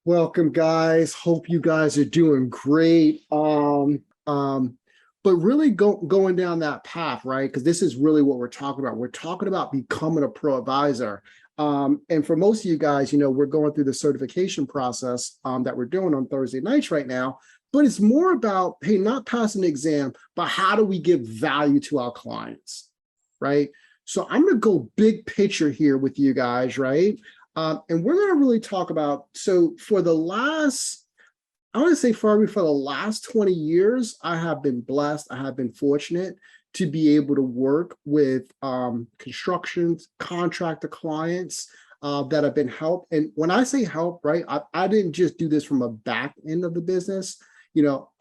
Welcome, guys. Hope you guys are doing great. But really going down that path, right? Because this is really what we're talking about. We're talking about becoming a pro advisor. And for most of you guys, we're going through the certification process that we're doing on Thursday nights right now. But it's more about, hey, not passing the exam, but how do we give value to our clients, right? So I'm going to go big picture here with you guys, right? And we're going to really talk about, so for the last, I want to say for the last 20 years, I have been blessed, I have been fortunate to be able to work with construction contractor clients that have been helped. And when I say help, right, I didn't just do this from a back end of the business.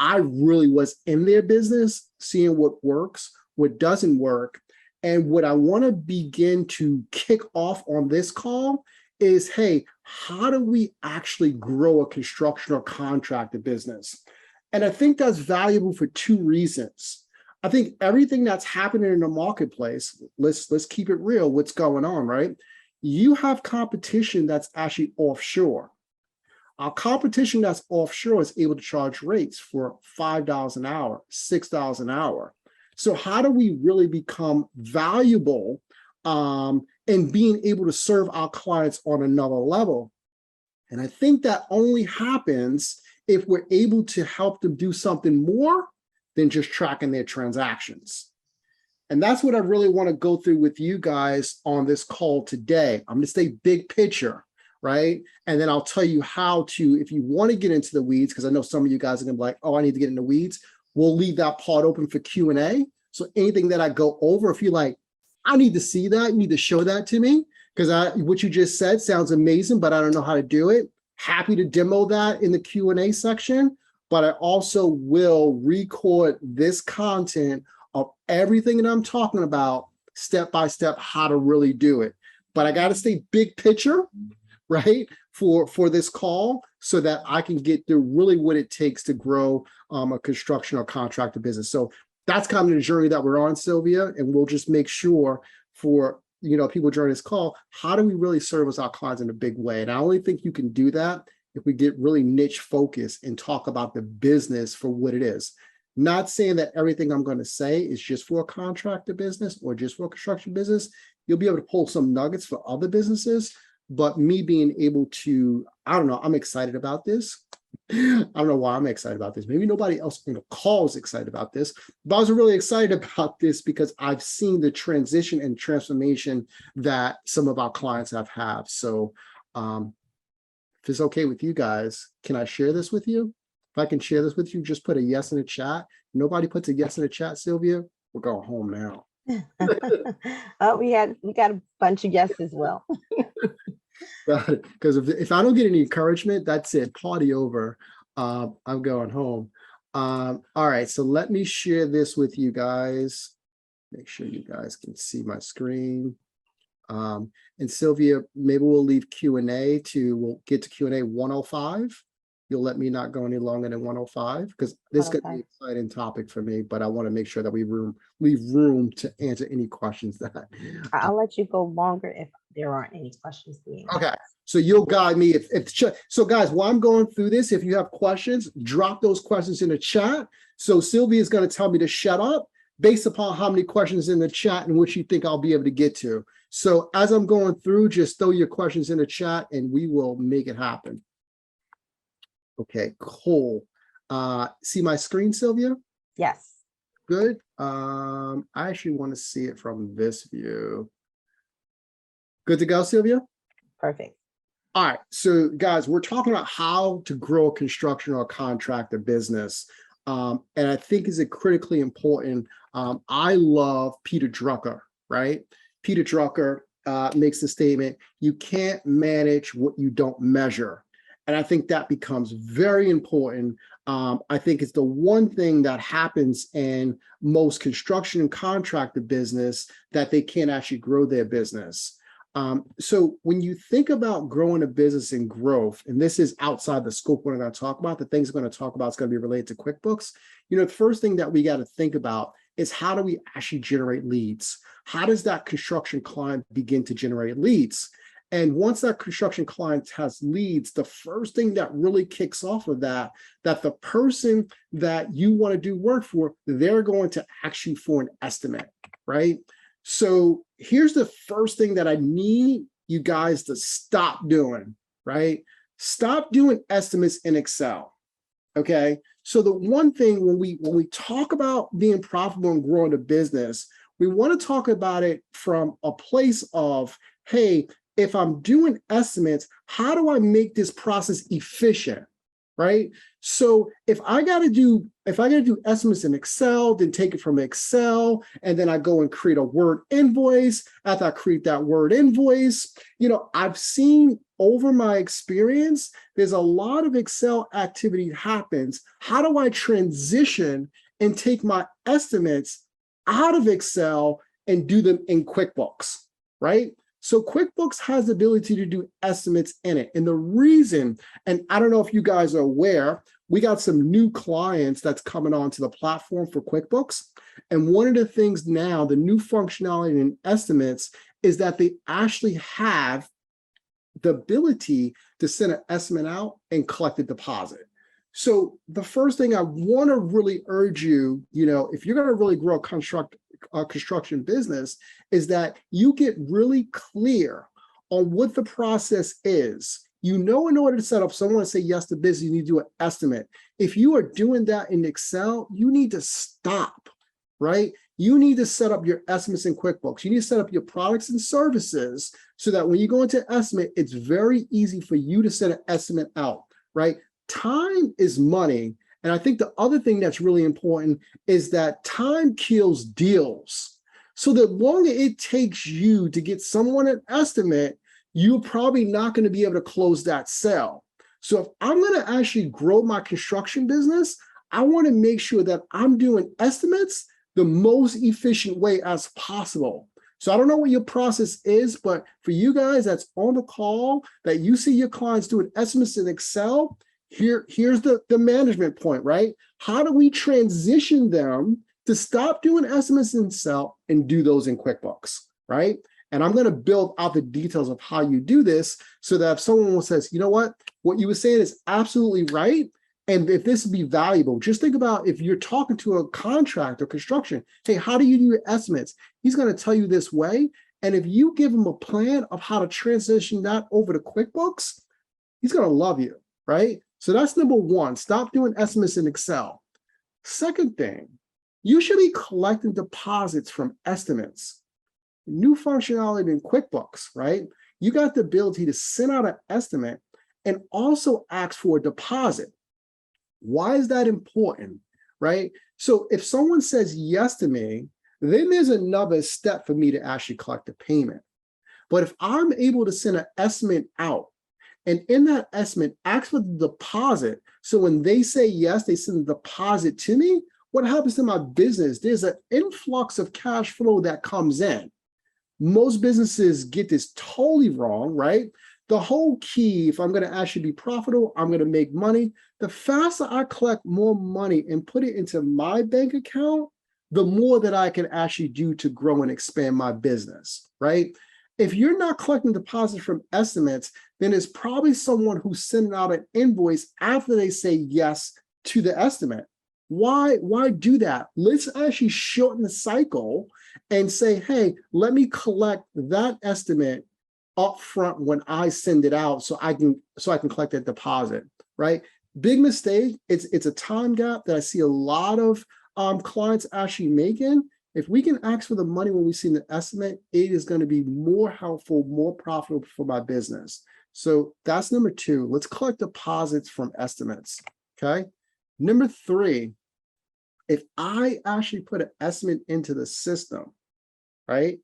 I really was in their business, seeing what works, what doesn't work. And what I want to begin to kick off on this call is, hey, how do we actually grow a construction or contractor business? And I think that's valuable for two reasons. I think everything that's happening in the marketplace, let's keep it real, what's going on, right? You have competition that's actually offshore. Our competition that's offshore is able to charge rates for $5 an hour, $6 an hour. So how do we really become valuable and being able to serve our clients on another level? And I think that only happens if we're able to help them do something more than just tracking their transactions. And that's what I really want to go through with you guys on this call today. I'm going to stay big picture, right? And then I'll tell you how to, if you want to get into the weeds, because I know some of you guys are going to be like, oh, I need to get in the weeds. We'll leave that part open for Q&A. So anything that I go over, if you're like, I need to see that, you need to show that to me, because what you just said sounds amazing, but I don't know how to do it. Happy to demo that in the Q&A section, but I also will record this content of everything that I'm talking about, step by step, how to really do it. But I got to stay big picture, right, for this call, so that I can get through really what it takes to grow a construction or contractor business. So that's kind of the journey that we're on, Sylvia, and we'll just make sure for people during this call, how do we really service our clients in a big way? And I only think you can do that if we get really niche focused and talk about the business for what it is. Not saying that everything I'm going to say is just for a contractor business or just for a construction business. You'll be able to pull some nuggets for other businesses, but me being able to, I don't know, I'm excited about this. I don't know why I'm excited about this. Maybe nobody else in the call is excited about this, but I was really excited about this because I've seen the transition and transformation that some of our clients have had. So if it's okay with you guys, can I share this with you? If I can share this with you, just put a yes in the chat. Nobody puts a yes in the chat, Sylvia, we're going home now. Oh, we got a bunch of yes as well. Because if I don't get any encouragement, that's it, party over. I'm going home. All right, so let me share this with you guys. Make sure you guys can see my screen. And Sylvia, maybe we'll leave Q&A we'll get to Q&A 105. You'll let me not go any longer than 105, because this is going to be an exciting topic for me, but I want to make sure that we leave room to answer any questions that. I'll let you go longer if there aren't any questions being asked. Okay, so you'll guide me so guys, while I'm going through this, if you have questions, drop those questions in the chat. So Sylvia is going to tell me to shut up based upon how many questions in the chat and which you think I'll be able to get to. So as I'm going through, just throw your questions in the chat and we will make it happen. Okay, cool. See my screen, Sylvia? Yes. Good. I actually want to see it from this view. Good to go, Sylvia? Perfect. All right, so guys, we're talking about how to grow a construction or a contractor business. And I think is it critically important. I love Peter Drucker, right? Peter Drucker makes the statement, you can't manage what you don't measure. And I think that becomes very important. I think it's the one thing that happens in most construction and contractor business that they can't actually grow their business. So when you think about growing a business and growth, and this is outside the scope we're going to talk about, the things we're going to talk about is going to be related to QuickBooks. The first thing that we got to think about is how do we actually generate leads? How does that construction client begin to generate leads? And once that construction client has leads, the first thing that really kicks off of that the person that you want to do work for, they're going to ask you for an estimate, right? So here's the first thing that I need you guys to stop doing, right? Stop doing estimates in Excel, okay? So the one thing when we talk about being profitable and growing the business, we want to talk about it from a place of, hey, if I'm doing estimates, how do I make this process efficient, right? So if I got to do estimates in Excel, then take it from Excel, and then I go and create a Word invoice. After I create that Word invoice, I've seen over my experience, there's a lot of Excel activity happens. How do I transition and take my estimates out of Excel and do them in QuickBooks, right? So QuickBooks has the ability to do estimates in it. And the reason, and I don't know if you guys are aware, we got some new clients that's coming onto the platform for QuickBooks. And one of the things now, the new functionality in estimates is that they actually have the ability to send an estimate out and collect a deposit. So the first thing I want to really urge you, if you're going to really grow a construction business, is that you get really clear on what the process is. In order to set up someone to say yes to business, you need to do an estimate. If you are doing that in Excel, you need to stop, right? You need to set up your estimates in QuickBooks. You need to set up your products and services so that when you go into estimate, it's very easy for you to set an estimate out, right? Time is money. And I think the other thing that's really important is that time kills deals. So the longer it takes you to get someone an estimate, you're probably not going to be able to close that sale. So if I'm going to actually grow my construction business, I want to make sure that I'm doing estimates the most efficient way as possible. So I don't know what your process is, but for you guys that's on the call, that you see your clients doing estimates in Excel, here's the management point, right? How do we transition them to stop doing estimates in Excel and do those in QuickBooks, right? And I'm going to build out the details of how you do this so that if someone says, you know what you were saying is absolutely right, and if this would be valuable, just think about if you're talking to a contractor, construction, hey, how do you do your estimates? He's going to tell you this way. And if you give him a plan of how to transition that over to QuickBooks, he's going to love you, right? So that's number one, stop doing estimates in Excel. Second thing, you should be collecting deposits from estimates. New functionality in QuickBooks, right? You got the ability to send out an estimate and also ask for a deposit. Why is that important, right? So if someone says yes to me, then there's another step for me to actually collect the payment. But if I'm able to send an estimate out, and in that estimate, ask for the deposit. So when they say yes, they send the deposit to me. What happens to my business? There's an influx of cash flow that comes in. Most businesses get this totally wrong, right? The whole key, if I'm going to actually be profitable, I'm going to make money. The faster I collect more money and put it into my bank account, the more that I can actually do to grow and expand my business, right? If you're not collecting deposits from estimates, then it's probably someone who's sending out an invoice after they say yes to the estimate. Why do that? Let's actually shorten the cycle and say, hey, let me collect that estimate up front when I send it out so I can collect that deposit, right? Big mistake. It's a time gap that I see a lot of clients actually making. If we can ask for the money when we see the estimate, it is going to be more helpful, more profitable for my business. So that's number two. Let's collect deposits from estimates, okay? Number three, if I actually put an estimate into the system, right,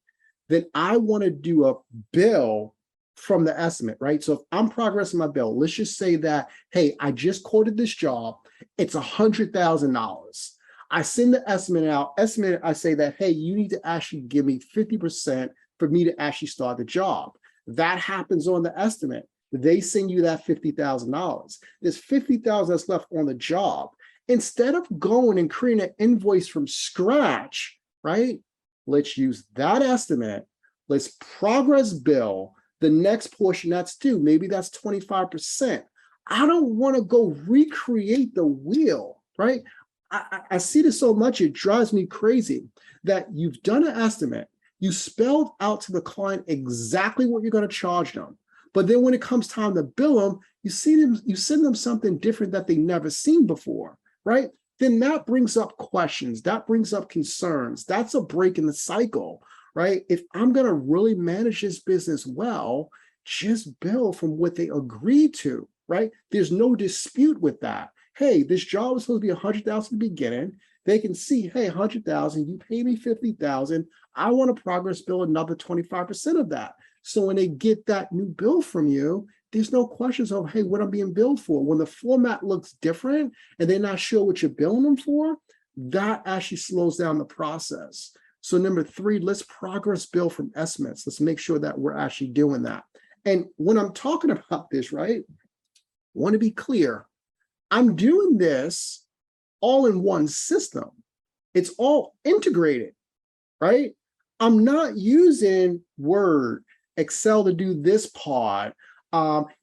then I want to do a bill from the estimate, right? So if I'm progressing my bill, let's just say that, hey, I just quoted this job. It's $100,000. I send the estimate out. I say that, hey, you need to actually give me 50% for me to actually start the job. That happens on the estimate. They send you that $50,000. There's $50,000 that's left on the job. Instead of going and creating an invoice from scratch, right? Let's use that estimate. Let's progress bill The next portion that's due, maybe that's 25%. I don't want to go recreate the wheel, right? I see this so much, it drives me crazy that you've done an estimate, you spelled out to the client exactly what you're going to charge them. But then when it comes time to bill them, you send them something different that they never seen before, right? Then that brings up questions, that brings up concerns. That's a break in the cycle, right? If I'm going to really manage this business well, just bill from what they agreed to, right? There's no dispute with that. Hey, this job was supposed to be $100,000 at the beginning. They can see, hey, $100,000, you pay me $50,000. I want to progress bill another 25% of that. So when they get that new bill from you, there's no questions of, hey, what I'm being billed for. When the format looks different and they're not sure what you're billing them for, that actually slows down the process. So number 3, let's progress bill from estimates. Let's make sure that we're actually doing that. And when I'm talking about this, right, I want to be clear. I'm doing this all in one system. It's all integrated, right? I'm not using Word, Excel to do this part.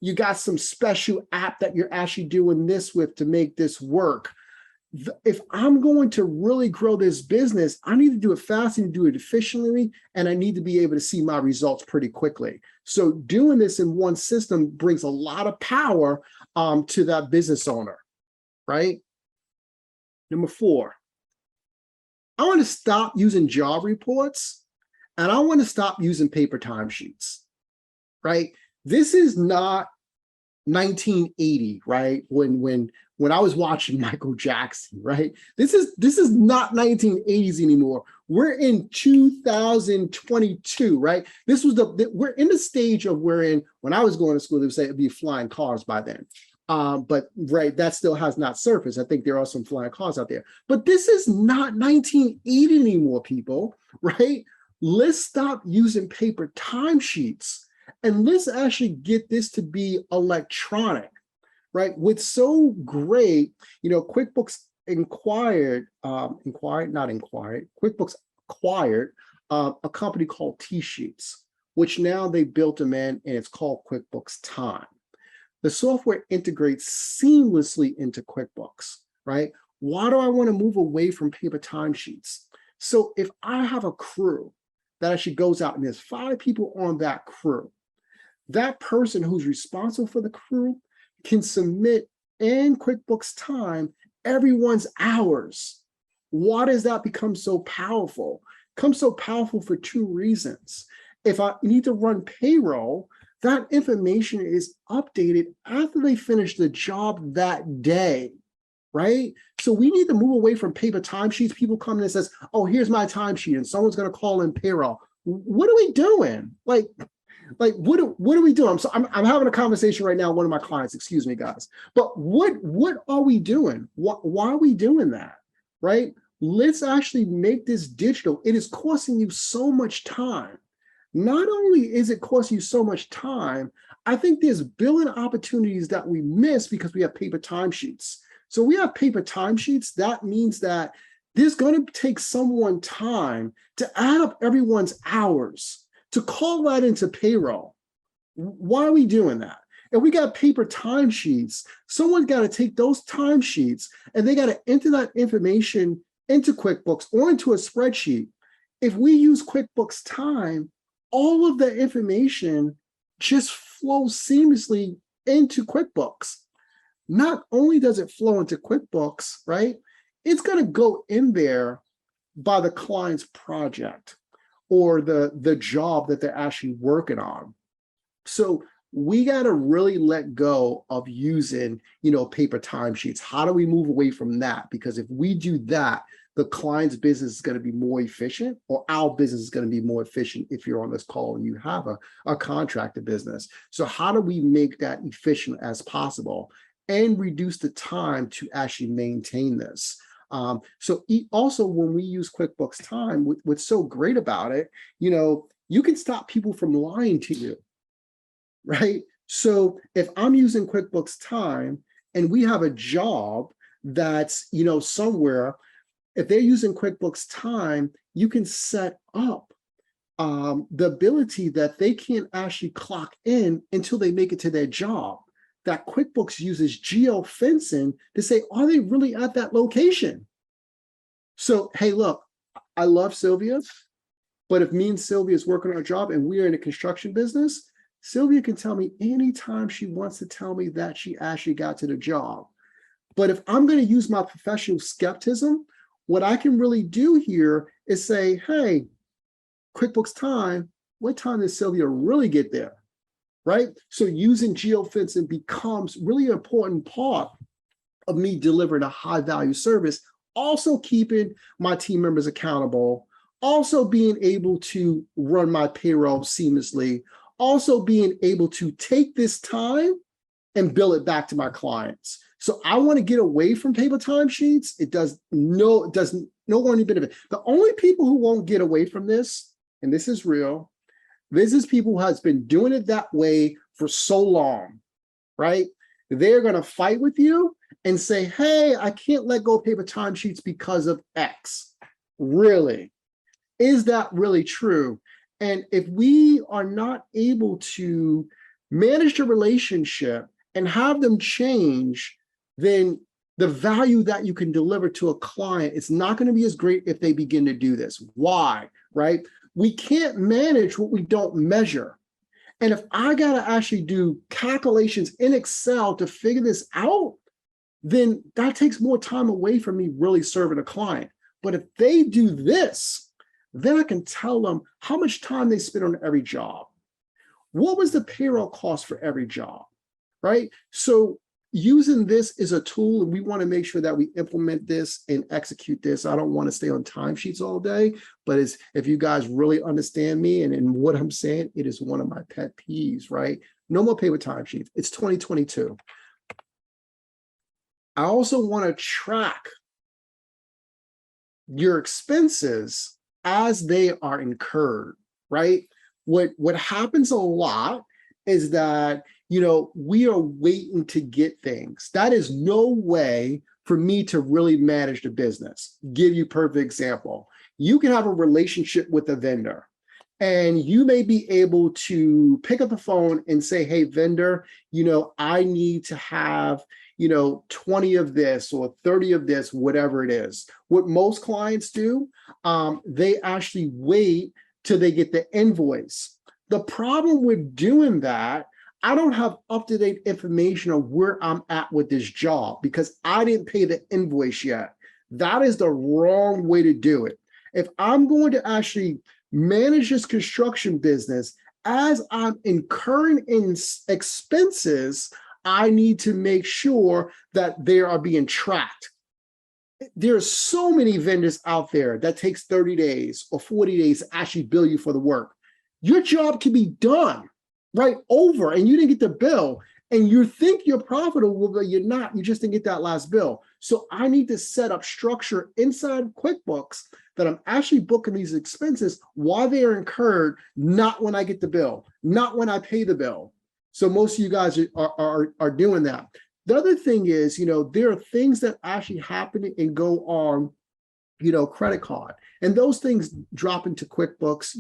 You got some special app that you're actually doing this with to make this work. If I'm going to really grow this business, I need to do it fast and do it efficiently, and I need to be able to see my results pretty quickly. So doing this in one system brings a lot of power to that business owner, right? Number 4, I want to stop using job reports, and I want to stop using paper timesheets, right? This is not 1980, right? When I was watching Michael Jackson, right? This is not 1980s anymore. We're in 2022, right? We're in the stage of when I was going to school, they would say it'd be flying cars by then. But right, that still has not surfaced. I think there are some flying cars out there, but this is not 1980 anymore, people, right? Let's stop using paper timesheets and let's actually get this to be electronic, right? What's so great, QuickBooks QuickBooks acquired a company called T-Sheets, which now they built them in, and it's called QuickBooks Time. The software integrates seamlessly into QuickBooks, right? Why do I want to move away from paper timesheets? So if I have a crew that actually goes out and there's 5 people on that crew, that person who's responsible for the crew can submit in QuickBooks Time everyone's hours. Why does that become so powerful? It becomes so powerful for 2 reasons. If I need to run payroll, that information is updated after they finish the job that day, right? So we need to move away from paper timesheets. People come in and says, oh, here's my timesheet, and someone's going to call in payroll. What are we doing? Like what are we doing? I'm having a conversation right now with one of my clients, excuse me, guys. But what are we doing? Why are we doing that, right? Let's actually make this digital. It is costing you so much time. Not only is it costing you so much time, I think there's billing opportunities that we miss because we have paper timesheets. So we have paper timesheets. That means that there's going to take someone time to add up everyone's hours, to call that into payroll. Why are we doing that? And we got paper timesheets. Someone's got to take those timesheets and they got to enter that information into QuickBooks or into a spreadsheet. If we use QuickBooks Time, all of that information just flows seamlessly into QuickBooks. Not only does it flow into QuickBooks, right? It's going to go in there by the client's project or the job that they're actually working on. So we got to really let go of using, paper timesheets. How do we move away from that? Because if we do that, the client's business is going to be more efficient, or our business is going to be more efficient if you're on this call and you have a contractor business. So how do we make that efficient as possible and reduce the time to actually maintain this? Also, when we use QuickBooks Time, what's so great about it, you can stop people from lying to you, right? So if I'm using QuickBooks Time and we have a job that's, somewhere, if they're using QuickBooks Time, you can set up the ability that they can't actually clock in until they make it to their job. That QuickBooks uses geofencing to say, are they really at that location? So, hey, look, I love Sylvia, but if me and Sylvia is working on a job and we're in a construction business, Sylvia can tell me anytime she wants to tell me that she actually got to the job. But if I'm going to use my professional skepticism, what I can really do here is say, hey, QuickBooks time, what time did Sylvia really get there? Right? So using geofencing becomes really an important part of me delivering a high value service, also keeping my team members accountable, also being able to run my payroll seamlessly, also being able to take this time and bill it back to my clients. So I want to get away from paper timesheets. It does no one benefit. The only people who won't get away from this, and this is real, this is people who has been doing it that way for so long, right? They're going to fight with you and say, hey, I can't let go of paper timesheets because of X. Really? Is that really true? And if we are not able to manage the relationship and have them change, then the value that you can deliver to a client is not going to be as great if they begin to do this. Why? Right? We can't manage what we don't measure. And if I got to actually do calculations in Excel to figure this out, then that takes more time away from me really serving a client. But if they do this, then I can tell them how much time they spent on every job. What was the payroll cost for every job, right? So using this is a tool, and we want to make sure that we implement this and execute this. I don't want to stay on timesheets all day, but if you guys really understand me and what I'm saying, it is one of my pet peeves, right? No more paper timesheets. It's 2022. I also want to track your expenses as they are incurred, right? What happens a lot is that, we are waiting to get things. That is no way for me to really manage the business. Give you a perfect example. You can have a relationship with a vendor, and you may be able to pick up the phone and say, hey, vendor, I need to have 20 of this or 30 of this, whatever it is. What most clients do, they actually wait till they get the invoice. The problem with doing that, I don't have up-to-date information of where I'm at with this job because I didn't pay the invoice yet. That is the wrong way to do it. If I'm going to actually manage this construction business, as I'm incurring in expenses, I need to make sure that they are being tracked. There are so many vendors out there that takes 30 days or 40 days to actually bill you for the work. Your job can be done right over and you didn't get the bill, and you think you're profitable, but you're not. You just didn't get that last bill. So I need to set up structure inside QuickBooks that I'm actually booking these expenses while they are incurred, not when I get the bill, not when I pay the bill. So most of you guys are doing that. The other thing is, there are things that actually happen and go on, credit card. And those things drop into QuickBooks,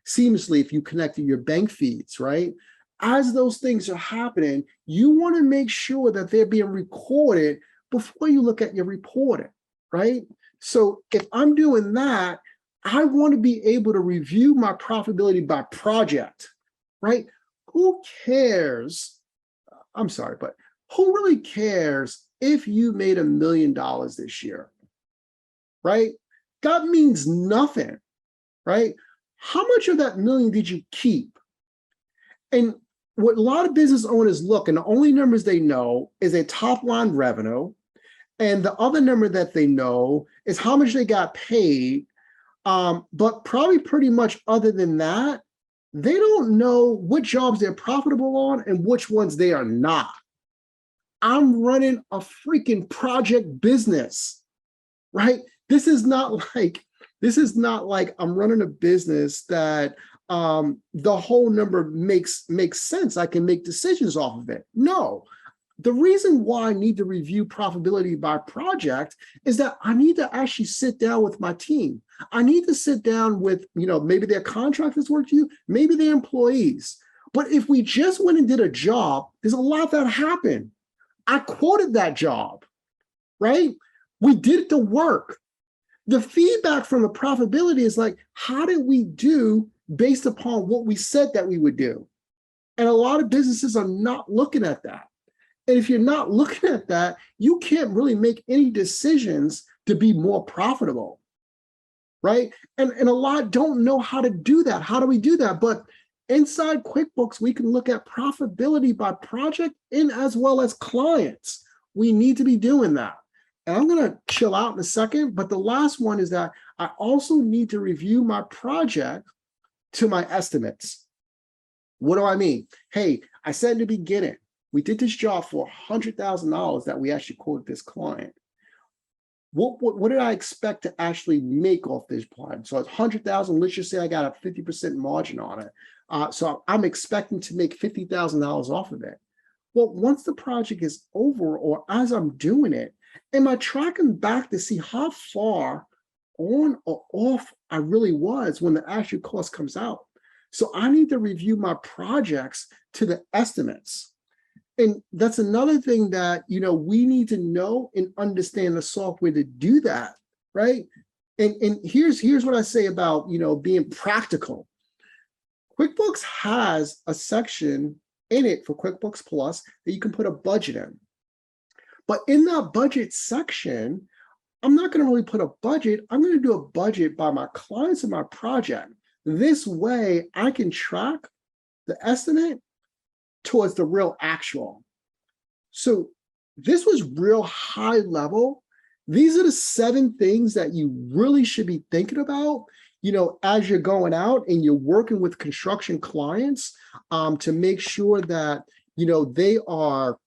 seamlessly if you connect to your bank feeds, right? As those things are happening, you want to make sure that they're being recorded before you look at your reporting, right? So if I'm doing that, I want to be able to review my profitability by project, right? Who cares? I'm sorry, but who really cares if you made $1 million this year, right? That means nothing, right? How much of that million did you keep? And what a lot of business owners look, and the only numbers they know is a top line revenue. And the other number that they know is how much they got paid. But probably pretty much other than that, they don't know what jobs they're profitable on and which ones they are not. I'm running a freaking project business, right? This is not like I'm running a business that the whole number makes sense. I can make decisions off of it. No, The reason why I need to review profitability by project is that I need to actually sit down with my team. I need to sit down with, maybe their contractors work for you, maybe their employees. But if we just went and did a job, there's a lot that happened. I quoted that job, right? We did the work. The feedback from the profitability is like, how did we do based upon what we said that we would do? And a lot of businesses are not looking at that. And if you're not looking at that, you can't really make any decisions to be more profitable, right? And a lot don't know how to do that. How do we do that? But inside QuickBooks, we can look at profitability by project and as well as clients. We need to be doing that. And I'm going to chill out in a second. But the last one is that I also need to review my project to my estimates. What do I mean? Hey, I said in the beginning, we did this job for $100,000 that we actually quoted this client. What did I expect to actually make off this client? So it's 100,000. Let's just say I got a 50% margin on it. So I'm expecting to make $50,000 off of it. Well, once the project is over or as I'm doing it, am I tracking back to see how far on or off I really was when the actual cost comes out? So I need to review my projects to the estimates. And that's another thing that, we need to know and understand the software to do that, right? And here's what I say about, being practical. QuickBooks has a section in it for QuickBooks Plus that you can put a budget in. But in that budget section, I'm not going to really put a budget. I'm going to do a budget by my clients and my project. This way I can track the estimate towards the real actual. So this was real high level. These are the 7 things that you really should be thinking about, as you're going out and you're working with construction clients, to make sure that, they are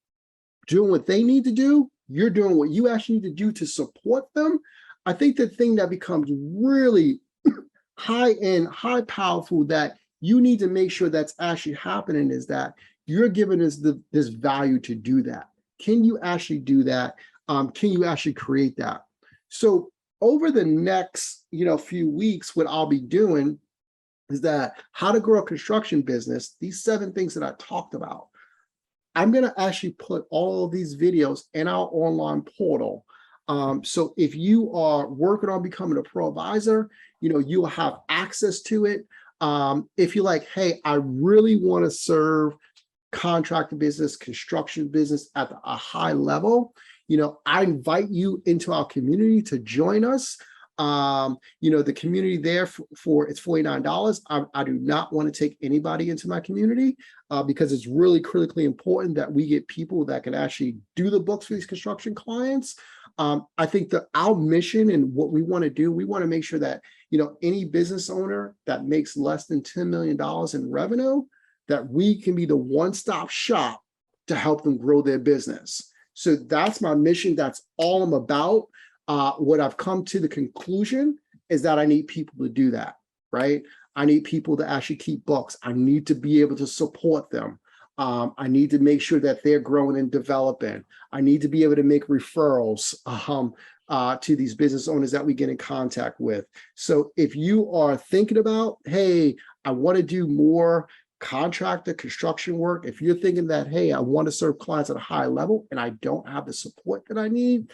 doing what they need to do. You're doing what you actually need to do to support them. I think the thing that becomes really high powerful that you need to make sure that's actually happening is that you're giving us this value to do that. Can you actually do that? Can you actually create that? So over the next, few weeks, what I'll be doing is that how to grow a construction business, these 7 things that I talked about, I'm going to actually put all of these videos in our online portal. So if you are working on becoming a pro advisor, you'll have access to it. If you're like, hey, I really want to serve contractor business, construction business at a high level, I invite you into our community to join us. The community there for it's $49. I do not want to take anybody into my community because it's really critically important that we get people that can actually do the books for these construction clients. I think that our mission and what we want to do, we want to make sure that, any business owner that makes less than $10 million in revenue, that we can be the one-stop shop to help them grow their business. So that's my mission. That's all I'm about. What I've come to the conclusion is that I need people to do that, right? I need people to actually keep books. I need to be able to support them. I need to make sure that they're growing and developing. I need to be able to make referrals to these business owners that we get in contact with. So if you are thinking about, hey, I want to do more contractor construction work, if you're thinking that, hey, I want to serve clients at a high level and I don't have the support that I need,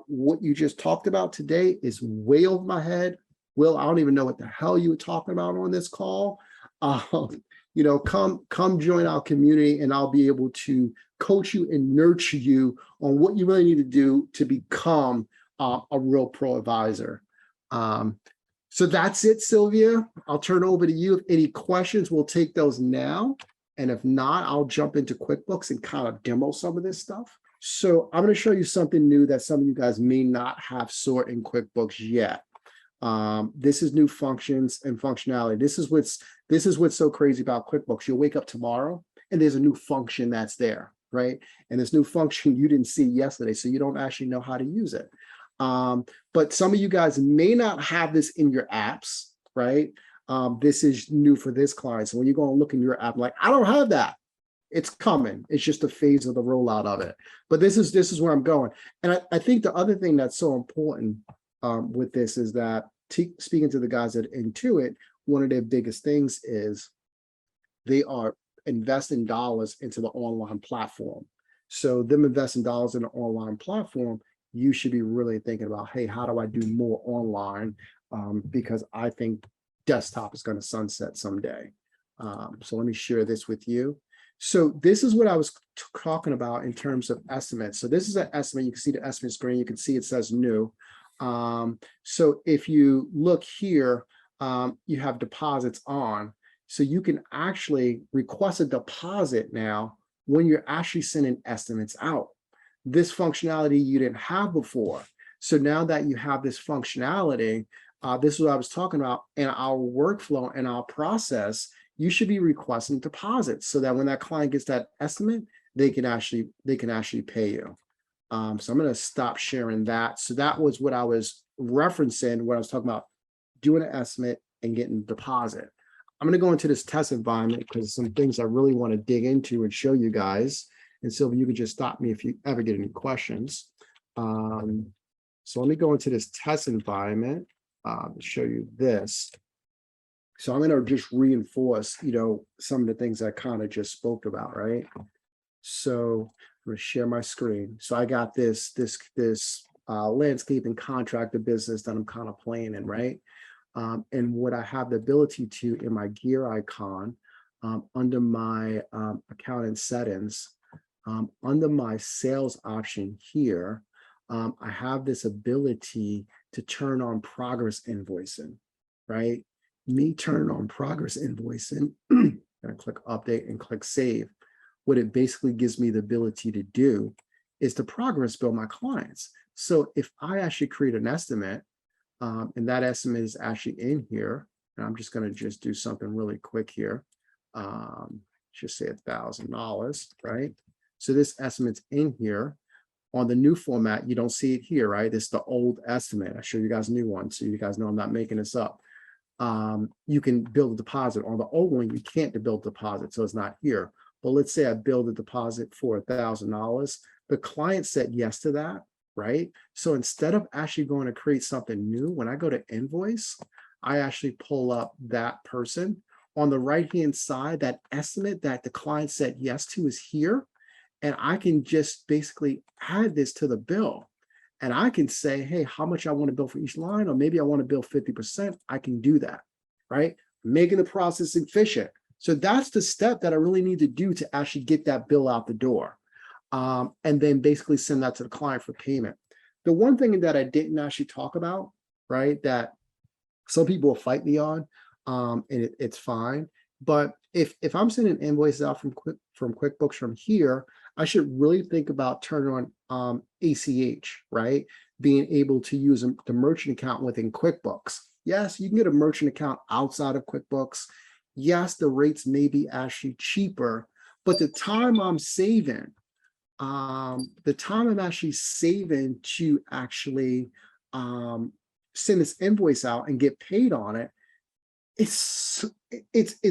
what you just talked about today is way over my head. Will, I don't even know what the hell you were talking about on this call. Come join our community and I'll be able to coach you and nurture you on what you really need to do to become a real pro advisor. So that's it, Sylvia. I'll turn it over to you. If any questions, we'll take those now. And if not, I'll jump into QuickBooks and kind of demo some of this stuff. So I'm going to show you something new that some of you guys may not have saw in QuickBooks yet. This is new functions and functionality. This is what's so crazy about QuickBooks. You'll wake up tomorrow and there's a new function that's there, right? And this new function you didn't see yesterday, so you don't actually know how to use it. But some of you guys may not have this in your apps, right? This is new for this client. So when you go and look in your app, like, I don't have that. it's coming. It's just a phase of the rollout of it. But this is where I'm going. And I think the other thing that's so important with this is that speaking to the guys at Intuit, one of their biggest things is they are investing dollars into the online platform. So them investing dollars in the online platform, you should be really thinking about, hey, how do I do more online? Because I think desktop is going to sunset someday. So let me share this with you. So this is what I was talking about in terms of estimates. So this is an estimate. You can see the estimate screen. You can see it says new. So if you look here, you have deposits on. So you can actually request a deposit now when you're actually sending estimates out. This functionality you didn't have before. So now that you have this functionality, this is what I was talking about in our workflow and our process, you should be requesting deposits so that when that client gets that estimate, they can actually pay you. So I'm going to stop sharing that. So that was what I was referencing when I was talking about doing an estimate and getting a deposit. I'm going to go into this test environment because some things I really want to dig into and show you guys. And Sylvia, you can just stop me if you ever get any questions. So let me go into this test environment to show you this. So I'm going to just reinforce, some of the things I kind of just spoke about, right? So I'm going to share my screen. So I got this landscape and contractor business that I'm kind of playing in, right? And what I have the ability to in my gear icon, under my account and settings, under my sales option here, I have this ability to turn on progress invoicing, right? Me turning on progress invoicing, I'm gonna click update and click save. What it basically gives me the ability to do is to progress bill my clients. So if I actually create an estimate, and that estimate is actually in here, and I'm just going to just do something really quick here. Just say $1,000, right? So this estimate's in here. On the new format, you don't see it here, right? It's the old estimate. I show you guys a new one, so you guys know I'm not making this up. You can build a deposit. On the old one, you can't build a deposit, so it's not here. But let's say I build a deposit for $1,000. The client said yes to that, right? So instead of actually going to create something new, when I go to invoice, I actually pull up that person. On the right-hand side, that estimate that the client said yes to is here. And I can just basically add this to the bill. And I can say, hey, how much I want to bill for each line, or maybe I want to bill 50%. I can do that, right? Making the process efficient. So that's the step that I really need to do to actually get that bill out the door. And then basically send that to the client for payment. The one thing that I didn't actually talk about, right, that some people will fight me on, and it's fine. But if I'm sending invoices out from QuickBooks from here, I should really think about turning on ACH, right? Being able to use the merchant account within QuickBooks. Yes, you can get a merchant account outside of QuickBooks. Yes, the rates may be actually cheaper, but the time I'm saving, to actually send this invoice out and get paid on it, it's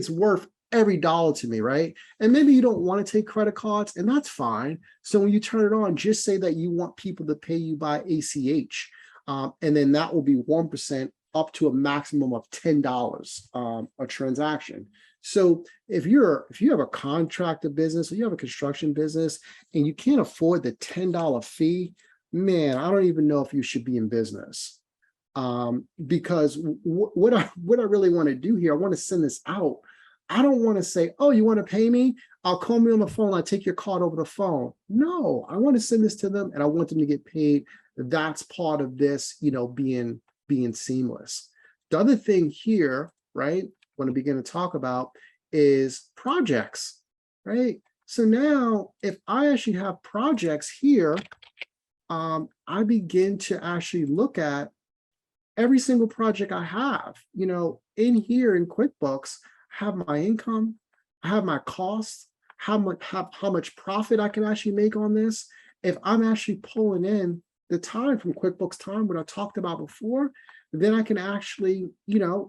worth every dollar to me, right? And maybe you don't want to take credit cards, and that's fine. So when you turn it on, just say that you want people to pay you by ACH, and then that will be 1% up to a maximum of $10 a transaction. So if you have a contractor business or you have a construction business and you can't afford the $10 fee, man, I don't even know if you should be in business. Because what I really want to do here, I want to send this out. I don't want to say, oh, you want to pay me? I'll call me on the phone. I'll take your card over the phone. No, I want to send this to them and I want them to get paid. That's part of this, being seamless. The other thing here, right, want to begin to talk about is projects, right? So now if I actually have projects here, I begin to actually look at every single project I have, in here in QuickBooks, I have my income, I have my costs, how much profit I can actually make on this. If I'm actually pulling in the time from QuickBooks Time, what I talked about before, then I can actually,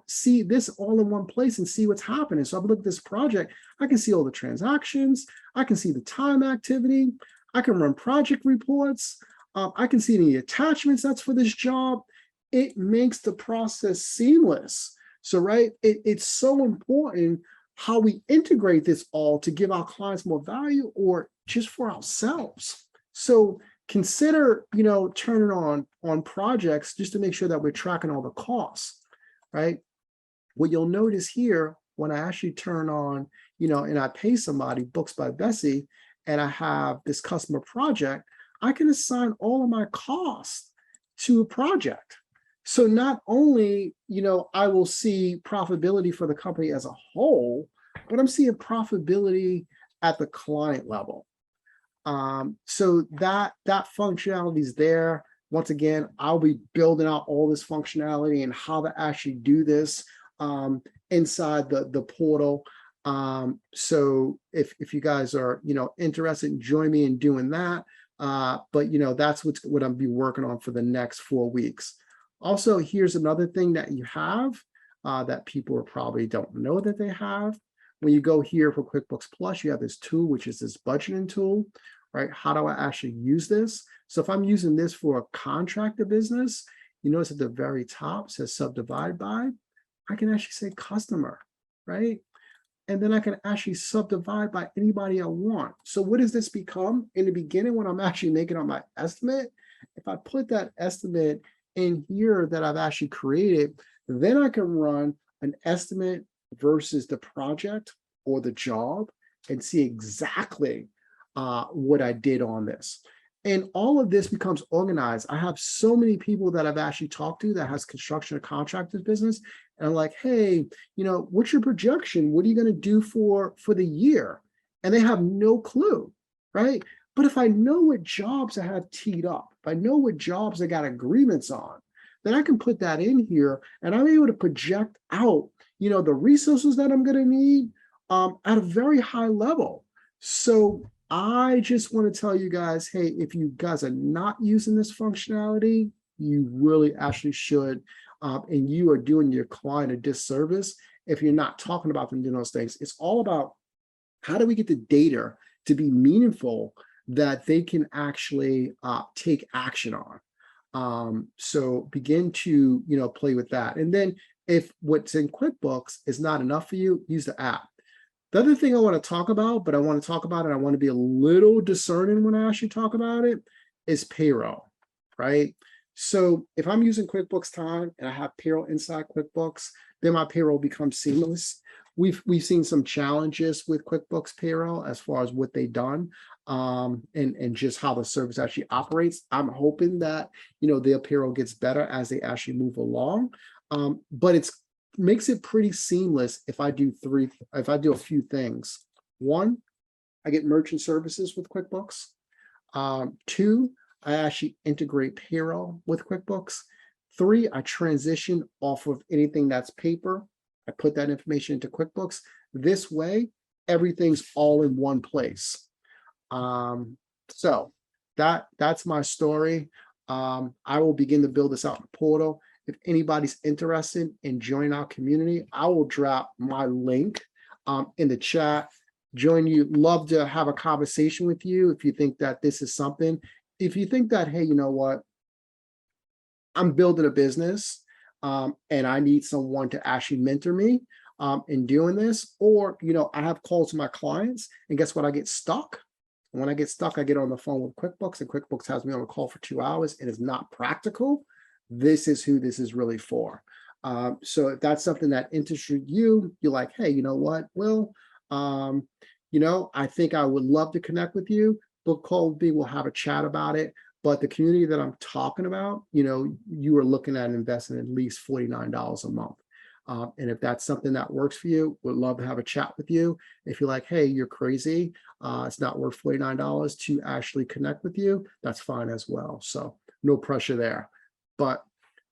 see this all in one place and see what's happening. So if I look at this project, I can see all the transactions, I can see the time activity, I can run project reports, I can see any attachments that's for this job. It makes the process seamless. So, right, it's so important how we integrate this all to give our clients more value or just for ourselves. So consider, turning on projects just to make sure that we're tracking all the costs, right? What you'll notice here, when I actually turn on, and I pay somebody, Books by Bessie, and I have this customer project, I can assign all of my costs to a project. So not only, I will see profitability for the company as a whole, but I'm seeing profitability at the client level. So that functionality is there. Once again, I'll be building out all this functionality and how to actually do this inside the portal. So if you guys are, interested, join me in doing that. But that's what I'll be working on for the next 4 weeks. Also, here's another thing that you have that people probably don't know that they have. When you go here for QuickBooks Plus, you have this tool, which is this budgeting tool, right? How do I actually use this? So if I'm using this for a contractor business, you notice at the very top says subdivide by, I can actually say customer, right? And then I can actually subdivide by anybody I want. So what does this become? In the beginning, when I'm actually making up my estimate, if I put that estimate in here that I've actually created, then I can run an estimate versus the project or the job and see exactly what I did on this. And all of this becomes organized. I have so many people that I've actually talked to that has construction or contractors business. And I'm like, hey, what's your projection? What are you going to do for the year? And they have no clue, right? But if I know what jobs I have teed up, if I know what jobs I got agreements on, then I can put that in here and I'm able to project out, the resources that I'm going to need at a very high level. So I just want to tell you guys, hey, if you guys are not using this functionality, you really actually should. And you are doing your client a disservice if you're not talking about them doing those things. It's all about how do we get the data to be meaningful that they can actually take action on. So begin to, play with that. And then if what's in QuickBooks is not enough for you, use the app. The other thing I want to talk about, but I want to talk about it, I want to be a little discerning when I actually talk about it, is payroll, right? So if I'm using QuickBooks Time and I have payroll inside QuickBooks, then my payroll becomes seamless. We've seen some challenges with QuickBooks payroll as far as what they've done and just how the service actually operates. I'm hoping that their payroll gets better as they actually move along. But it makes it pretty seamless if I do a few things. One, I get merchant services with QuickBooks. Two, I actually integrate payroll with QuickBooks. Three, I transition off of anything that's paper. I put that information into QuickBooks. This way, everything's all in one place. So that's my story. I will begin to build this out in the portal. If anybody's interested in joining our community, I will drop my link in the chat. Join you. Love to have a conversation with you if you think that this is something. If you think that, hey, you know what? I'm building a business and I need someone to actually mentor me in doing this, or, I have calls to my clients and guess what? I get stuck. And when I get stuck, I get on the phone with QuickBooks and QuickBooks has me on a call for 2 hours. It is not practical. This is who this is really for. So if that's something that interests you, you're like, hey, you know what, Will, I think I would love to connect with you. Book call with me, we'll have a chat about it. But the community that I'm talking about, you are looking at investing at least $49 a month. And if that's something that works for you, we'd love to have a chat with you. If you're like, hey, you're crazy, it's not worth $49 to actually connect with you, that's fine as well. So no pressure there. But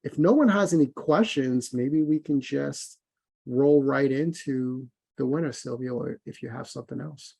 if no one has any questions, maybe we can just roll right into the winner, Sylvia, or if you have something else.